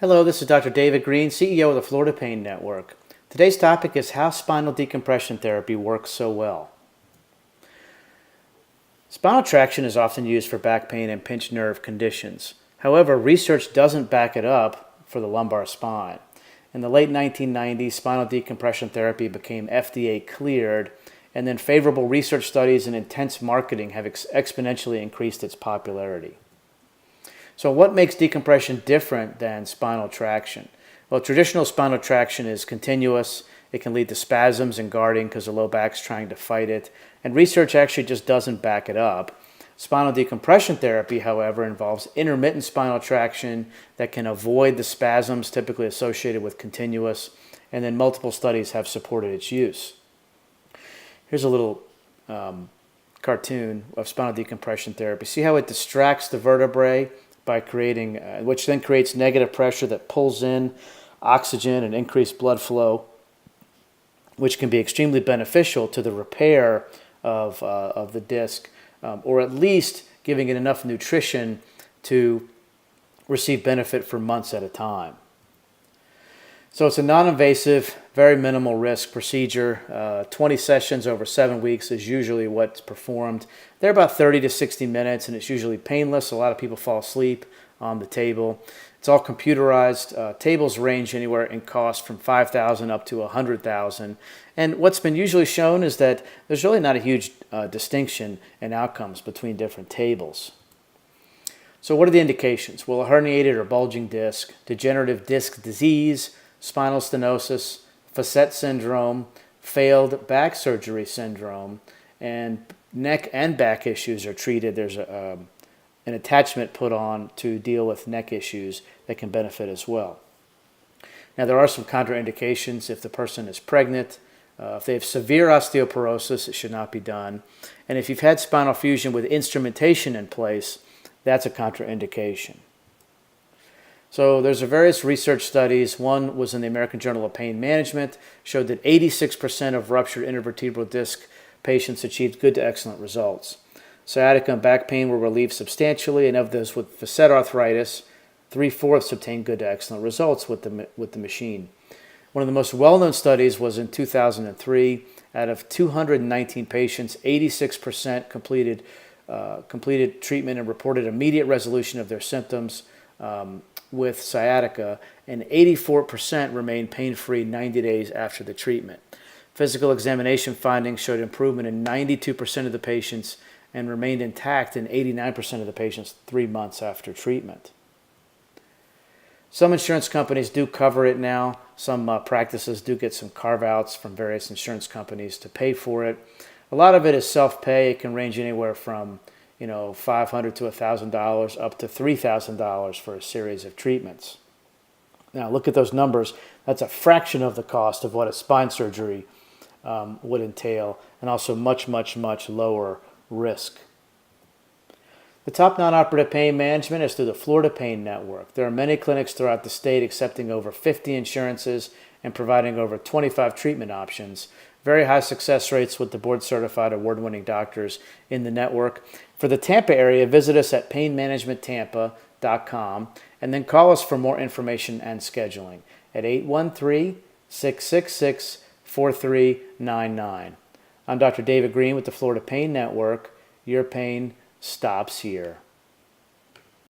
Hello, this is Dr. David Green, CEO of the Florida Pain Network. Today's topic is how spinal decompression therapy works so well. Spinal traction is often used for back pain and pinched nerve conditions. However, research doesn't back it up for the lumbar spine. In the late 1990s, spinal decompression therapy became FDA cleared, and then favorable research studies and intense marketing have exponentially increased its popularity. So what makes decompression different than spinal traction? Well, traditional spinal traction is continuous. It can lead to spasms and guarding because the low back's trying to fight it. And research actually just doesn't back it up. Spinal decompression therapy, however, involves intermittent spinal traction that can avoid the spasms typically associated with continuous, and then multiple studies have supported its use. Here's a little cartoon of spinal decompression therapy. See how it distracts the vertebrae by creating, which then creates negative pressure that pulls in oxygen and increased blood flow, which can be extremely beneficial to the repair of the disc, or at least giving it enough nutrition to receive benefit for months at a time. So it's a non-invasive, very minimal risk procedure. 20 sessions over 7 weeks is usually what's performed. They're about 30 to 60 minutes, and it's usually painless. A lot of people fall asleep on the table. It's all computerized. Tables range anywhere in cost from $5,000 up to $100,000. And what's been usually shown is that there's really not a huge distinction in outcomes between different tables. So what are the indications? Well, a herniated or bulging disc, degenerative disc disease, spinal stenosis, facet syndrome, failed back surgery syndrome, and neck and back issues are treated. There's an attachment put on to deal with neck issues that can benefit as well. Now, there are some contraindications. If the person is pregnant, if they have severe osteoporosis, it should not be done. And if you've had spinal fusion with instrumentation in place, that's a contraindication. So there's various research studies. One was in the American Journal of Pain Management, showed that 86% of ruptured intervertebral disc patients achieved good to excellent results. Sciatica and back pain were relieved substantially, and of those with facet arthritis, 3/4 obtained good to excellent results with the machine. One of the most well-known studies was in 2003. Out of 219 patients, 86% completed treatment and reported immediate resolution of their symptoms with sciatica, and 84% remained pain-free 90 days after the treatment. Physical examination findings showed improvement in 92% of the patients and remained intact in 89% of the patients 3 months after treatment. Some insurance companies do cover it now. Some practices do get some carve-outs from various insurance companies to pay for it. A lot of it is self-pay. It can range anywhere from $500 to $1,000 up to $3,000 for a series of treatments. Now look at those numbers. That's a fraction of the cost of what a spine surgery would entail, and also much, much, much lower risk. The top non-operative pain management is through the Florida Pain Network. There are many clinics throughout the state accepting over 50 insurances and providing over 25 treatment options. Very high success rates with the board-certified award-winning doctors in the network. For the Tampa area, visit us at painmanagementtampa.com and then call us for more information and scheduling at 813-666-4399. I'm Dr. David Green with the Florida Pain Network. Your pain stops here.